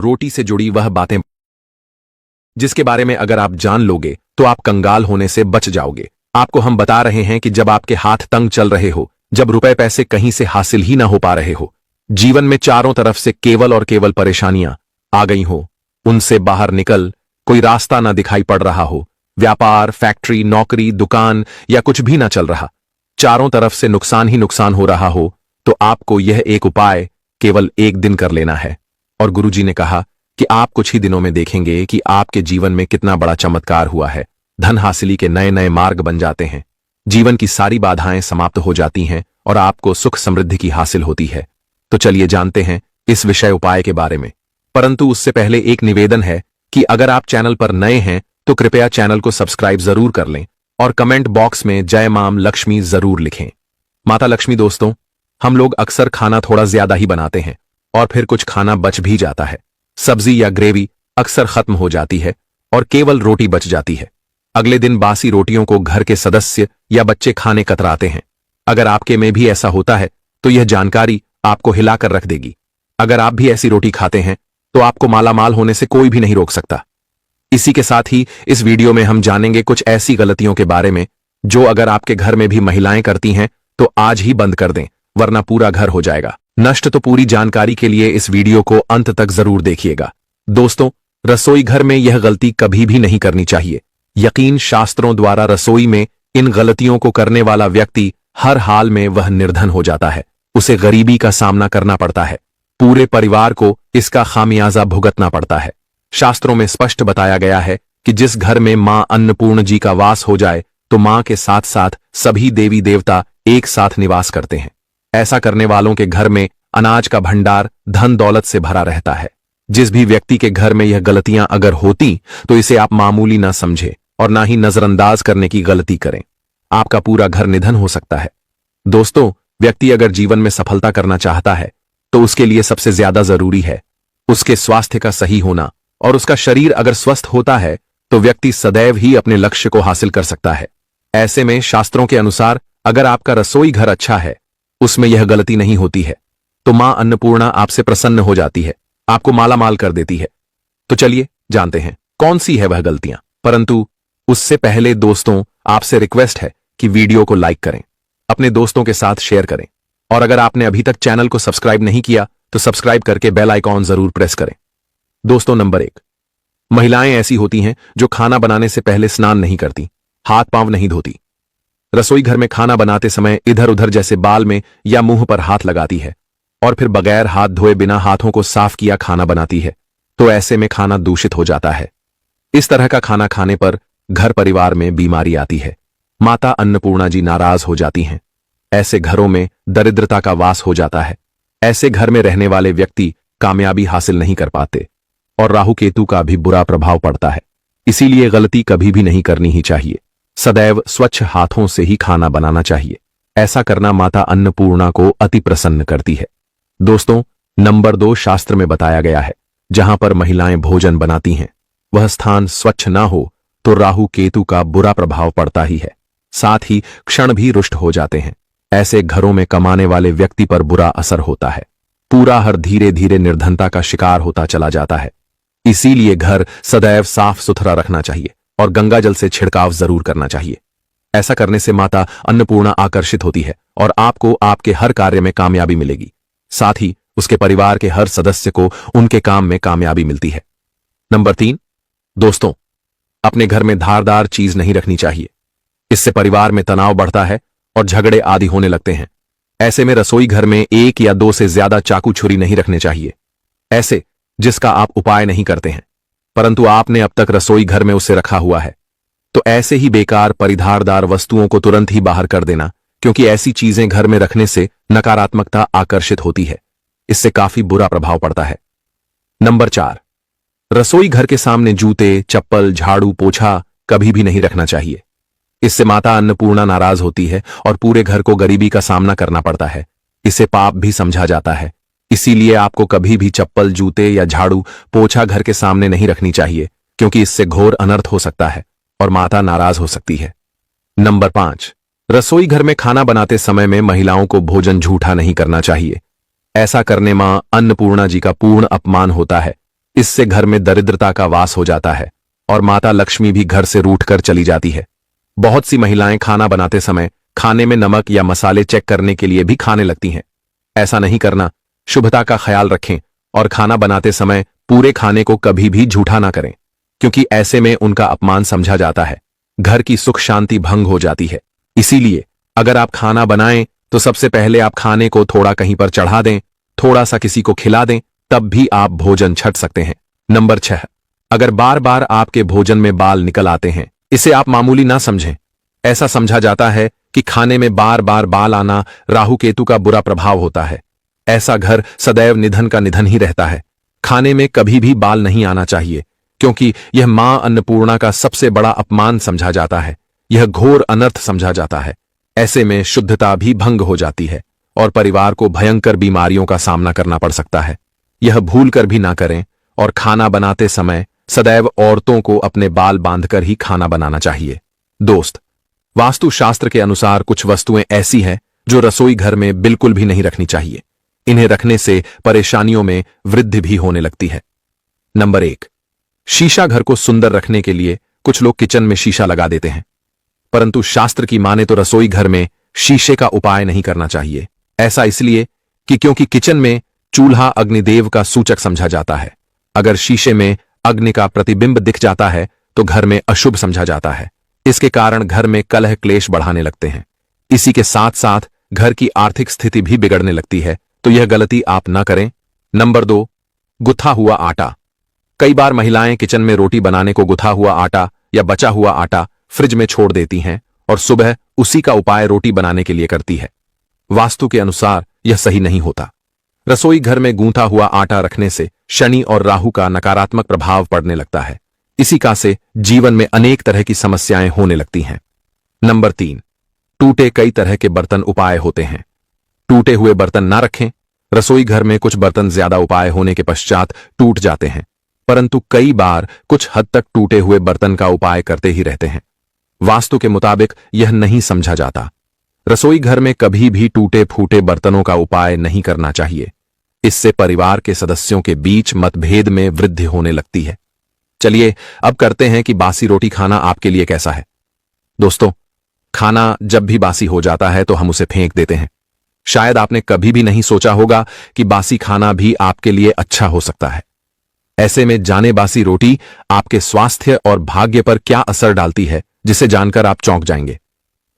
रोटी से जुड़ी वह बातें जिसके बारे में अगर आप जान लोगे तो आप कंगाल होने से बच जाओगे। आपको हम बता रहे हैं कि जब आपके हाथ तंग चल रहे हो, जब रुपए पैसे कहीं से हासिल ही ना हो पा रहे हो, जीवन में चारों तरफ से केवल और केवल परेशानियां आ गई हो, उनसे बाहर निकल कोई रास्ता ना दिखाई पड़ रहा हो, व्यापार, फैक्ट्री, नौकरी, दुकान या कुछ भी ना चल रहा, चारों तरफ से नुकसान ही नुकसान हो रहा हो, तो आपको यह एक उपाय केवल एक दिन कर लेना है। और गुरुजी ने कहा कि आप कुछ ही दिनों में देखेंगे कि आपके जीवन में कितना बड़ा चमत्कार हुआ है। धन हासिली के नए नए मार्ग बन जाते हैं, जीवन की सारी बाधाएं समाप्त हो जाती हैं और आपको सुख समृद्धि की हासिल होती है। तो चलिए जानते हैं इस विषय उपाय के बारे में। परंतु उससे पहले एक निवेदन है कि अगर आप चैनल पर नए हैं तो कृपया चैनल को सब्सक्राइब जरूर कर लें और कमेंट बॉक्स में जय मां लक्ष्मी जरूर लिखें। माता लक्ष्मी दोस्तों, हम लोग अक्सर खाना थोड़ा ज्यादा ही बनाते हैं और फिर कुछ खाना बच भी जाता है। सब्जी या ग्रेवी अक्सर खत्म हो जाती है और केवल रोटी बच जाती है। अगले दिन बासी रोटियों को घर के सदस्य या बच्चे खाने कतराते हैं। अगर आपके में भी ऐसा होता है तो यह जानकारी आपको हिलाकर रख देगी। अगर आप भी ऐसी रोटी खाते हैं तो आपको मालामाल होने से कोई भी नहीं रोक सकता। इसी के साथ ही इस वीडियो में हम जानेंगे कुछ ऐसी गलतियों के बारे में जो अगर आपके घर में भी महिलाएं करती हैं तो आज ही बंद कर दें, वरना पूरा घर हो जाएगा नष्ट। तो पूरी जानकारी के लिए इस वीडियो को अंत तक जरूर देखिएगा। दोस्तों, रसोई घर में यह गलती कभी भी नहीं करनी चाहिए। यकीन शास्त्रों द्वारा रसोई में इन गलतियों को करने वाला व्यक्ति हर हाल में वह निर्धन हो जाता है, उसे गरीबी का सामना करना पड़ता है, पूरे परिवार को इसका खामियाजा भुगतना पड़ता है। शास्त्रों में स्पष्ट बताया गया है कि जिस घर में मां अन्नपूर्ण जी का वास हो जाए तो मां के साथ साथ सभी देवी देवता एक साथ निवास करते हैं। ऐसा करने वालों के घर में अनाज का भंडार धन दौलत से भरा रहता है। जिस भी व्यक्ति के घर में यह गलतियां अगर होती तो इसे आप मामूली ना समझे और ना ही नजरअंदाज करने की गलती करें। आपका पूरा घर निधन हो सकता है। दोस्तों, व्यक्ति अगर जीवन में सफलता करना चाहता है तो उसके लिए सबसे ज्यादा जरूरी है उसके स्वास्थ्य का सही होना, और उसका शरीर अगर स्वस्थ होता है तो व्यक्ति सदैव ही अपने लक्ष्य को हासिल कर सकता है। ऐसे में शास्त्रों के अनुसार अगर आपका रसोई घर अच्छा है, उसमें यह गलती नहीं होती है, तो मां अन्नपूर्णा आपसे प्रसन्न हो जाती है, आपको मालामाल कर देती है। तो चलिए जानते हैं कौन सी है वह गलतियां। परंतु उससे पहले दोस्तों, आपसे रिक्वेस्ट है कि वीडियो को लाइक करें, अपने दोस्तों के साथ शेयर करें, और अगर आपने अभी तक चैनल को सब्सक्राइब नहीं किया तो सब्सक्राइब करके बेल आइकॉन जरूर प्रेस करें। दोस्तों, नंबर 1, महिलाएं ऐसी होती हैं जो खाना बनाने से पहले स्नान नहीं करती, हाथ पांव नहीं धोती। रसोई घर में खाना बनाते समय इधर उधर जैसे बाल में या मुंह पर हाथ लगाती है और फिर बगैर हाथ धोए बिना हाथों को साफ किया खाना बनाती है, तो ऐसे में खाना दूषित हो जाता है। इस तरह का खाना खाने पर घर परिवार में बीमारी आती है। माता अन्नपूर्णा जी नाराज हो जाती हैं। ऐसे घरों में दरिद्रता का वास हो जाता है। ऐसे घर में रहने वाले व्यक्ति कामयाबी हासिल नहीं कर पाते और राहु केतु का भी बुरा प्रभाव पड़ता है। इसीलिए गलती कभी भी नहीं करनी ही चाहिए। सदैव स्वच्छ हाथों से ही खाना बनाना चाहिए। ऐसा करना माता अन्नपूर्णा को अति प्रसन्न करती है। दोस्तों, नंबर 2, शास्त्र में बताया गया है जहां पर महिलाएं भोजन बनाती हैं वह स्थान स्वच्छ ना हो तो राहु केतु का बुरा प्रभाव पड़ता ही है, साथ ही क्षण भी रुष्ट हो जाते हैं। ऐसे घरों में कमाने वाले व्यक्ति पर बुरा असर होता है। पूरा हर धीरे धीरे निर्धनता का शिकार होता चला जाता है। इसीलिए घर सदैव साफ सुथरा रखना चाहिए और गंगा जल से छिड़काव जरूर करना चाहिए। ऐसा करने से माता अन्नपूर्णा आकर्षित होती है और आपको आपके हर कार्य में कामयाबी मिलेगी, साथ ही उसके परिवार के हर सदस्य को उनके काम में कामयाबी मिलती है। नंबर 3, दोस्तों, अपने घर में धारदार चीज नहीं रखनी चाहिए। इससे परिवार में तनाव बढ़ता है और झगड़े आदि होने लगते हैं। ऐसे में रसोई घर में 1 या 2 से ज्यादा चाकू छुरी नहीं रखने चाहिए, ऐसे जिसका आप उपाय नहीं करते हैं परंतु आपने अब तक रसोई घर में उसे रखा हुआ है। तो ऐसे ही बेकार परिधारदार वस्तुओं को तुरंत ही बाहर कर देना, क्योंकि ऐसी चीजें घर में रखने से नकारात्मकता आकर्षित होती है। इससे काफी बुरा प्रभाव पड़ता है। नंबर 4, रसोई घर के सामने जूते, चप्पल, झाड़ू, पोछा कभी भी नहीं रखना चाहिए। इससे माता अन्नपूर्णा नाराज होती है और पूरे घर को गरीबी का सामना करना पड़ता है। इसे पाप भी समझा जाता है। इसीलिए आपको कभी भी चप्पल, जूते या झाड़ू, पोछा घर के सामने नहीं रखनी चाहिए, क्योंकि इससे घोर अनर्थ हो सकता है और माता नाराज हो सकती है। नंबर 5, रसोई घर में खाना बनाते समय में महिलाओं को भोजन झूठा नहीं करना चाहिए। ऐसा करने मां अन्नपूर्णा जी का पूर्ण अपमान होता है इससे घर में दरिद्रता का वास हो जाता है और माता लक्ष्मी भी घर से रूठ कर चली जाती है। बहुत सी महिलाएं खाना बनाते समय खाने में नमक या मसाले चेक करने के लिए भी खाने लगती हैं। ऐसा नहीं करना। शुभता का ख्याल रखें और खाना बनाते समय पूरे खाने को कभी भी झूठा ना करें, क्योंकि ऐसे में उनका अपमान समझा जाता है। घर की सुख शांति भंग हो जाती है। इसीलिए अगर आप खाना बनाएं तो सबसे पहले आप खाने को थोड़ा कहीं पर चढ़ा दें, थोड़ा सा किसी को खिला दें, तब भी आप भोजन छक सकते हैं। नंबर 6, अगर बार बार आपके भोजन में बाल निकल आते हैं, इसे आप मामूली ना समझें। ऐसा समझा जाता है कि खाने में बार बार बाल आना राहु केतु का बुरा प्रभाव होता है। ऐसा घर सदैव निधन का निधन ही रहता है। खाने में कभी भी बाल नहीं आना चाहिए, क्योंकि यह मां अन्नपूर्णा का सबसे बड़ा अपमान समझा जाता है। यह घोर अनर्थ समझा जाता है। ऐसे में शुद्धता भी भंग हो जाती है और परिवार को भयंकर बीमारियों का सामना करना पड़ सकता है। यह भूल कर भी ना करें और खाना बनाते समय सदैव औरतों को अपने बाल बांधकर ही खाना बनाना चाहिए। दोस्त, वास्तुशास्त्र के अनुसार कुछ वस्तुएं ऐसी हैं जो रसोई घर में बिल्कुल भी नहीं रखनी चाहिए। इन्हें रखने से परेशानियों में वृद्धि भी होने लगती है। नंबर 1, शीशा। घर को सुंदर रखने के लिए कुछ लोग किचन में शीशा लगा देते हैं, परंतु शास्त्र की माने तो रसोई घर में शीशे का उपाय नहीं करना चाहिए। ऐसा इसलिए कि क्योंकि किचन में चूल्हा अग्निदेव का सूचक समझा जाता है। अगर शीशे में अग्नि का प्रतिबिंब दिख जाता है तो घर में अशुभ समझा जाता है। इसके कारण घर में कलह क्लेश बढ़ाने लगते हैं। इसी के साथ साथ घर की आर्थिक स्थिति भी बिगड़ने लगती है, तो यह गलती आप ना करें। नंबर 2, गुथा हुआ आटा। कई बार महिलाएं किचन में रोटी बनाने को गुथा हुआ आटा या बचा हुआ आटा फ्रिज में छोड़ देती हैं और सुबह उसी का उपाय रोटी बनाने के लिए करती है। वास्तु के अनुसार यह सही नहीं होता। रसोई घर में गूंथा हुआ आटा रखने से शनि और राहु का नकारात्मक प्रभाव पड़ने लगता है। इसी का से जीवन में अनेक तरह की समस्याएं होने लगती हैं। नंबर 3, टूटे कई तरह के बर्तन उपाय होते हैं। टूटे हुए बर्तन ना रखें। रसोई घर में कुछ बर्तन ज्यादा उपाय होने के पश्चात टूट जाते हैं, परंतु कई बार कुछ हद तक टूटे हुए बर्तन का उपाय करते ही रहते हैं। वास्तु के मुताबिक यह नहीं समझा जाता। रसोई घर में कभी भी टूटे फूटे बर्तनों का उपाय नहीं करना चाहिए। इससे परिवार के सदस्यों के बीच मतभेद में वृद्धि होने लगती है। चलिए अब करते हैं कि बासी रोटी खाना आपके लिए कैसा है। दोस्तों, खाना जब भी बासी हो जाता है तो हम उसे फेंक देते हैं। शायद आपने कभी भी नहीं सोचा होगा कि बासी खाना भी आपके लिए अच्छा हो सकता है। ऐसे में जाने बासी रोटी आपके स्वास्थ्य और भाग्य पर क्या असर डालती है, जिसे जानकर आप चौंक जाएंगे।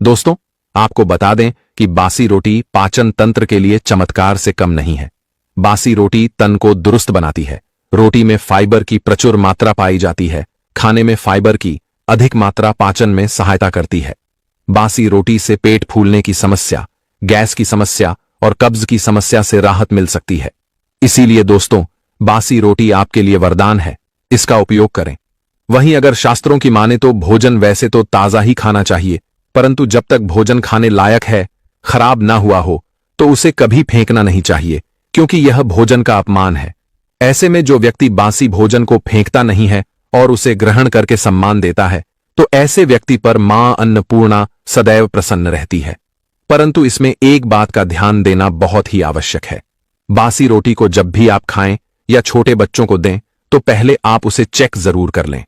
दोस्तों, आपको बता दें कि बासी रोटी पाचन तंत्र के लिए चमत्कार से कम नहीं है। बासी रोटी तन को दुरुस्त बनाती है। रोटी में फाइबर की प्रचुर मात्रा पाई जाती है। खाने में फाइबर की अधिक मात्रा पाचन में सहायता करती है। बासी रोटी से पेट फूलने की समस्या, गैस की समस्या और कब्ज की समस्या से राहत मिल सकती है। इसीलिए दोस्तों, बासी रोटी आपके लिए वरदान है। इसका उपयोग करें। वहीं अगर शास्त्रों की माने तो भोजन वैसे तो ताजा ही खाना चाहिए, परंतु जब तक भोजन खाने लायक है, खराब ना हुआ हो, तो उसे कभी फेंकना नहीं चाहिए, क्योंकि यह भोजन का अपमान है। ऐसे में जो व्यक्ति बासी भोजन को फेंकता नहीं है और उसे ग्रहण करके सम्मान देता है, तो ऐसे व्यक्ति पर मां अन्नपूर्णा सदैव प्रसन्न रहती है। परंतु इसमें एक बात का ध्यान देना बहुत ही आवश्यक है। बासी रोटी को जब भी आप खाएं या छोटे बच्चों को दें, तो पहले आप उसे चेक जरूर कर लें।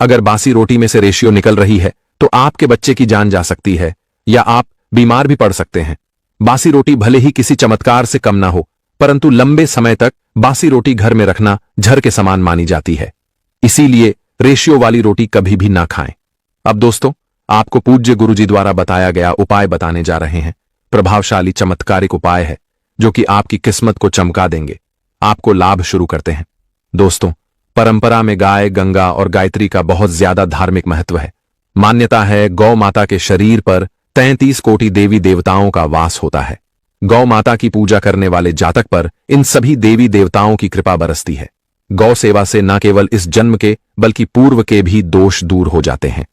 अगर बासी रोटी में से रेशियो निकल रही है तो आपके बच्चे की जान जा सकती है या आप बीमार भी पड़ सकते हैं। बासी रोटी भले ही किसी चमत्कार से कम ना हो, परंतु लंबे समय तक बासी रोटी घर में रखना जहर के समान मानी जाती है। इसीलिए रेशियो वाली रोटी कभी भी ना खाएं। अब दोस्तों, आपको पूज्य गुरुजी द्वारा बताया गया उपाय बताने जा रहे हैं। प्रभावशाली चमत्कारिक उपाय है जो कि आपकी किस्मत को चमका देंगे। आपको लाभ शुरू करते हैं। दोस्तों, परंपरा में गाय, गंगा और गायत्री का बहुत ज्यादा धार्मिक महत्व है। मान्यता है गौ माता के शरीर पर 33 कोटि देवी देवताओं का वास होता है। गौ माता की पूजा करने वाले जातक पर इन सभी देवी देवताओं की कृपा बरसती है। गौ सेवा से न केवल इस जन्म के बल्कि पूर्व के भी दोष दूर हो जाते हैं।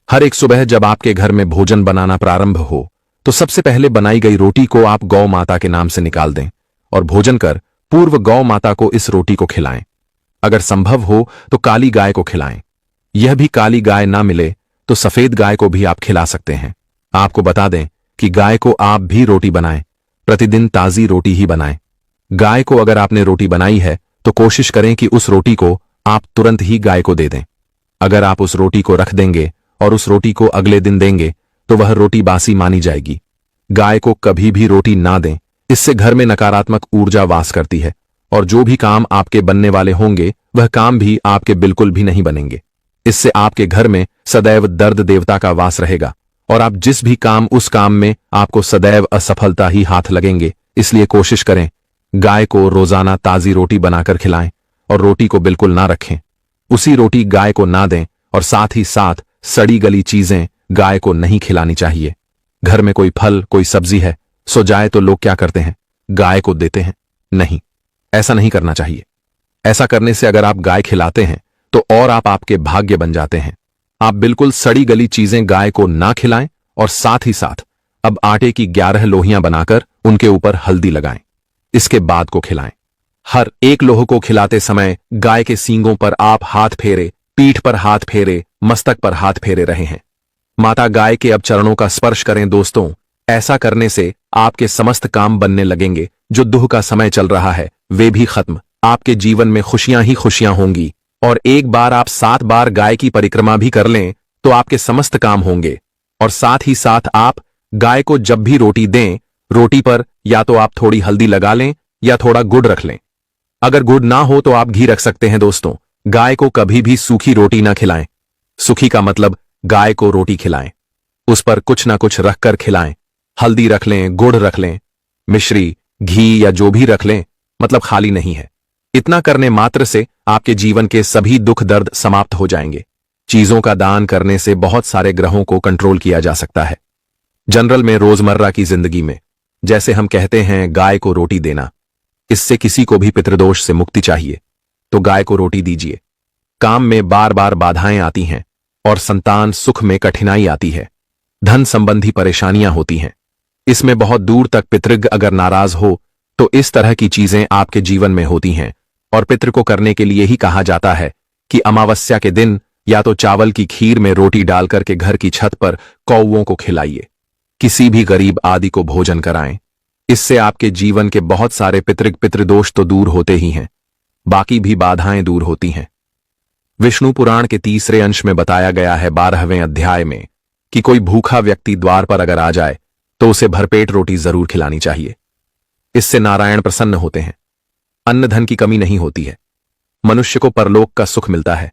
हर एक सुबह जब आपके घर में भोजन बनाना प्रारंभ हो तो सबसे पहले बनाई गई रोटी को आप गौ माता के नाम से निकाल दें और भोजन कर पूर्व गौ माता को इस रोटी को खिलाएं। अगर संभव हो तो काली गाय को खिलाएं। यह भी काली गाय ना मिले तो सफेद गाय को भी आप खिला सकते हैं। आपको बता दें कि गाय को आप भी रोटी बनाएं। प्रतिदिन ताजी रोटी ही बनाएं। गाय को अगर आपने रोटी बनाई है तो कोशिश करें कि उस रोटी को आप तुरंत ही गाय को दे दें। अगर आप उस रोटी को रख देंगे और उस रोटी को अगले दिन देंगे तो वह रोटी बासी मानी जाएगी। गाय को कभी भी रोटी ना दें, इससे घर में नकारात्मक ऊर्जा वास करती है और जो भी काम आपके बनने वाले होंगे वह काम भी आपके बिल्कुल भी नहीं बनेंगे। इससे आपके घर में सदैव दर्द देवता का वास रहेगा और आप जिस भी काम उस काम में आपको सदैव असफलता ही हाथ लगेंगे। इसलिए कोशिश करें गाय को रोजाना ताजी रोटी बनाकर खिलाएं और रोटी को बिल्कुल ना रखें। उसी रोटी गाय को ना दें और साथ ही साथ सड़ी गली चीजें गाय को नहीं खिलानी चाहिए। घर में कोई फल कोई सब्जी है सो जाए तो लोग क्या करते हैं, गाय को देते हैं। नहीं, ऐसा नहीं करना चाहिए। ऐसा करने से अगर आप गाय खिलाते हैं तो और आप आपके भाग्य बन जाते हैं। आप बिल्कुल सड़ी गली चीजें गाय को ना खिलाएं और साथ ही साथ अब आटे की 11 लोहियां बनाकर उनके ऊपर हल्दी लगाएं, इसके बाद को खिलाएं। हर एक लोह को खिलाते समय गाय के सींगों पर आप हाथ फेरे, पीठ पर हाथ फेरे, मस्तक पर हाथ फेरे रहे हैं। माता गाय के अब चरणों का स्पर्श करें दोस्तों। ऐसा करने से आपके समस्त काम बनने लगेंगे। जो दुख का समय चल रहा है वे भी खत्म। आपके जीवन में खुशियां ही खुशियां होंगी और एक बार आप 7 बार गाय की परिक्रमा भी कर लें तो आपके समस्त काम होंगे। और साथ ही साथ आप गाय को जब भी रोटी दें, रोटी पर या तो आप थोड़ी हल्दी लगा लें या थोड़ा गुड़ रख लें। अगर गुड़ ना हो तो आप घी रख सकते हैं दोस्तों। गाय को कभी भी सूखी रोटी ना खिलाएं। सूखी का मतलब गाय को रोटी खिलाएं, उस पर कुछ ना कुछ रखकर खिलाएं। हल्दी रख लें, गुड़ रख लें, मिश्री, घी या जो भी रख लें, मतलब खाली नहीं है। इतना करने मात्र से आपके जीवन के सभी दुख दर्द समाप्त हो जाएंगे। चीजों का दान करने से बहुत सारे ग्रहों को कंट्रोल किया जा सकता है। जनरल में रोजमर्रा की जिंदगी में जैसे हम कहते हैं गाय को रोटी देना, इससे किसी को भी पितृदोष से मुक्ति चाहिए तो गाय को रोटी दीजिए। काम में बार बार बाधाएं आती हैं और संतान सुख में कठिनाई आती है, धन संबंधी परेशानियां होती हैं, इसमें बहुत दूर तक पितृग अगर नाराज हो तो इस तरह की चीजें आपके जीवन में होती हैं। और पितृ को करने के लिए ही कहा जाता है कि अमावस्या के दिन या तो चावल की खीर में रोटी डालकर के घर की छत पर कौवों को खिलाइए, किसी भी गरीब आदि को भोजन कराएं। इससे आपके जीवन के बहुत सारे पितृदोष तो दूर होते ही हैं, बाकी भी बाधाएं दूर होती हैं। विष्णु पुराण के 3रे अंश में बताया गया है 12वें अध्याय में कि कोई भूखा व्यक्ति द्वार पर अगर आ जाए तो उसे भरपेट रोटी जरूर खिलानी चाहिए। इससे नारायण प्रसन्न होते हैं, अन्न धन की कमी नहीं होती है, मनुष्य को परलोक का सुख मिलता है।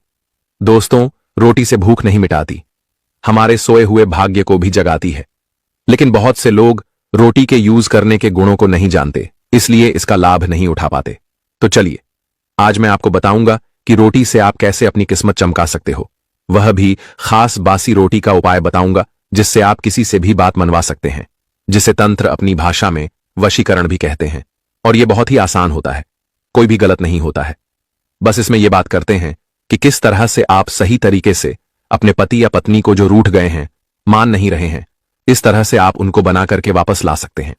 दोस्तों, रोटी से भूख नहीं मिटाती, हमारे सोए हुए भाग्य को भी जगाती है। लेकिन बहुत से लोग रोटी के यूज करने के गुणों को नहीं जानते, इसलिए इसका लाभ नहीं उठा पाते। तो चलिए आज मैं आपको बताऊंगा कि रोटी से आप कैसे अपनी किस्मत चमका सकते हो, वह भी खास बासी रोटी का उपाय बताऊंगा जिससे आप किसी से भी बात मनवा सकते हैं, जिसे तंत्र अपनी भाषा में वशीकरण भी कहते हैं। और यह बहुत ही आसान होता है, कोई भी गलत नहीं होता है। बस इसमें यह बात करते हैं कि किस तरह से आप सही तरीके से अपने पति या पत्नी को जो रूठ गए हैं, मान नहीं रहे हैं, इस तरह से आप उनको बना करके वापस ला सकते हैं।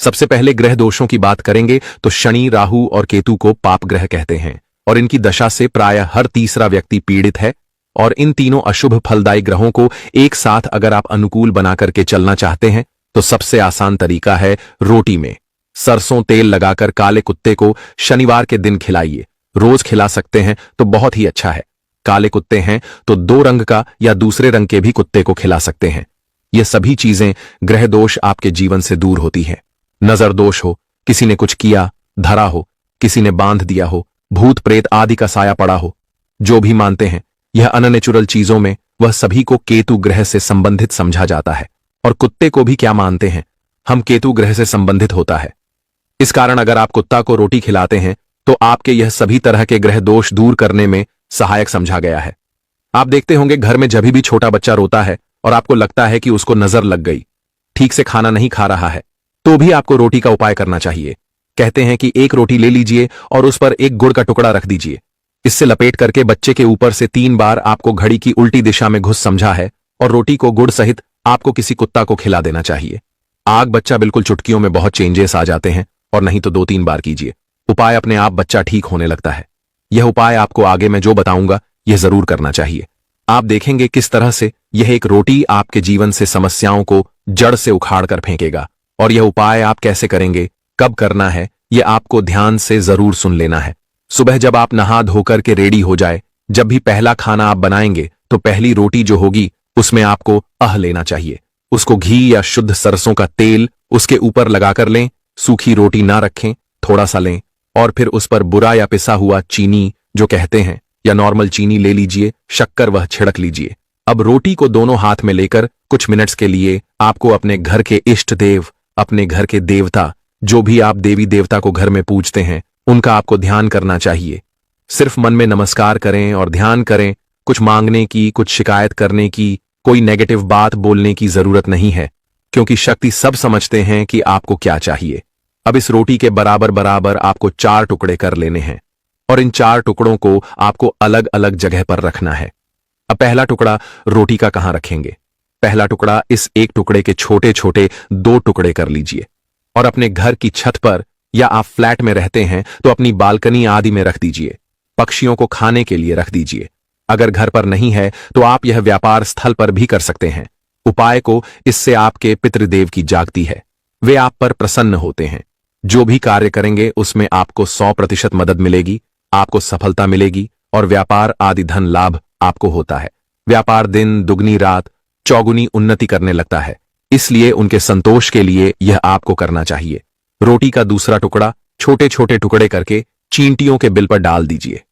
सबसे पहले ग्रह दोषों की बात करेंगे तो शनि, राहु और केतु को पाप ग्रह कहते हैं और इनकी दशा से प्रायः हर तीसरा व्यक्ति पीड़ित है। और इन तीनों अशुभ फलदायी ग्रहों को एक साथ अगर आप अनुकूल बना करके चलना चाहते हैं तो सबसे आसान तरीका है रोटी में सरसों तेल लगाकर काले कुत्ते को शनिवार के दिन खिलाइए। रोज खिला सकते हैं तो बहुत ही अच्छा है। काले कुत्ते हैं तो 2 रंग का या दूसरे रंग के भी कुत्ते को खिला सकते हैं। ये सभी चीजें ग्रह दोष आपके जीवन से दूर होती है। नजर दोष हो, किसी ने कुछ किया, धरा हो, किसी ने बांध दिया हो, भूत प्रेत आदि का साया पड़ा हो, जो भी मानते हैं यह अननेचुरल चीजों में वह सभी को केतु ग्रह से संबंधित समझा जाता है। और कुत्ते को भी क्या मानते हैं, हम केतु ग्रह से संबंधित होता है। इस कारण अगर आप कुत्ता को रोटी खिलाते हैं तो आपके यह सभी तरह के ग्रह दोष दूर करने में सहायक समझा गया है। आप देखते होंगे घर में जब भी छोटा बच्चा रोता है और आपको लगता है कि उसको नजर लग गई, ठीक से खाना नहीं खा रहा है, तो भी आपको रोटी का उपाय करना चाहिए। कहते हैं कि एक रोटी ले लीजिए और उस पर एक गुड़ का टुकड़ा रख दीजिए। इससे लपेट करके बच्चे के ऊपर से 3 बार आपको घड़ी की उल्टी दिशा में घुस समझा है और रोटी को गुड़ सहित आपको किसी कुत्ता को खिला देना चाहिए। आग बच्चा बिल्कुल चुटकियों में बहुत चेंजेस आ जाते हैं। और नहीं तो 2-3 बार कीजिए, उपाय अपने आप बच्चा ठीक होने लगता है। यह उपाय आपको आगे मैं जो बताऊंगा यह जरूर करना चाहिए। आप देखेंगे किस तरह से यह एक रोटी आपके जीवन से समस्याओं को जड़ से उखाड़ कर फेंकेगा। और यह उपाय आप कैसे करेंगे, कब करना है, यह आपको ध्यान से जरूर सुन लेना है। सुबह जब आप नहा धोकर के रेडी हो जाए, जब भी पहला खाना आप बनाएंगे तो पहली रोटी जो होगी उसमें आपको लेना चाहिए। उसको घी या शुद्ध सरसों का तेल उसके ऊपर लगाकर लें। सूखी रोटी ना रखें, थोड़ा सा लें और फिर उस पर बुरा या पिसा हुआ चीनी जो कहते हैं या नॉर्मल चीनी ले लीजिए, शक्कर वह छिड़क लीजिए। अब रोटी को दोनों हाथ में लेकर कुछ मिनट्स के लिए आपको अपने घर के इष्ट देव, अपने घर के देवता, जो भी आप देवी देवता को घर में पूजते हैं, उनका आपको ध्यान करना चाहिए। सिर्फ मन में नमस्कार करें और ध्यान करें। कुछ मांगने की, कुछ शिकायत करने की, कोई नेगेटिव बात बोलने की जरूरत नहीं है, क्योंकि शक्ति सब समझते हैं कि आपको क्या चाहिए। अब इस रोटी के बराबर बराबर आपको 4 टुकड़े कर लेने हैं और इन 4 टुकड़ों को आपको अलग अलग जगह पर रखना है। अब पहला टुकड़ा रोटी का कहां रखेंगे? पहला टुकड़ा इस एक टुकड़े के छोटे छोटे 2 टुकड़े कर लीजिए और अपने घर की छत पर, या आप फ्लैट में रहते हैं तो अपनी बालकनी आदि में रख दीजिए। पक्षियों को खाने के लिए रख दीजिए। अगर घर पर नहीं है तो आप यह व्यापार स्थल पर भी कर सकते हैं। उपाय को, इससे आपके पितृदेव की जागती है, वे आप पर प्रसन्न होते हैं। जो भी कार्य करेंगे उसमें आपको 100% मदद मिलेगी, आपको सफलता मिलेगी और व्यापार आदि धन लाभ आपको होता है। व्यापार दिन दुगनी रात चौगुनी उन्नति करने लगता है, इसलिए उनके संतोष के लिए यह आपको करना चाहिए। रोटी का दूसरा टुकड़ा छोटे छोटे टुकड़े करके चींटियों के बिल पर डाल दीजिए।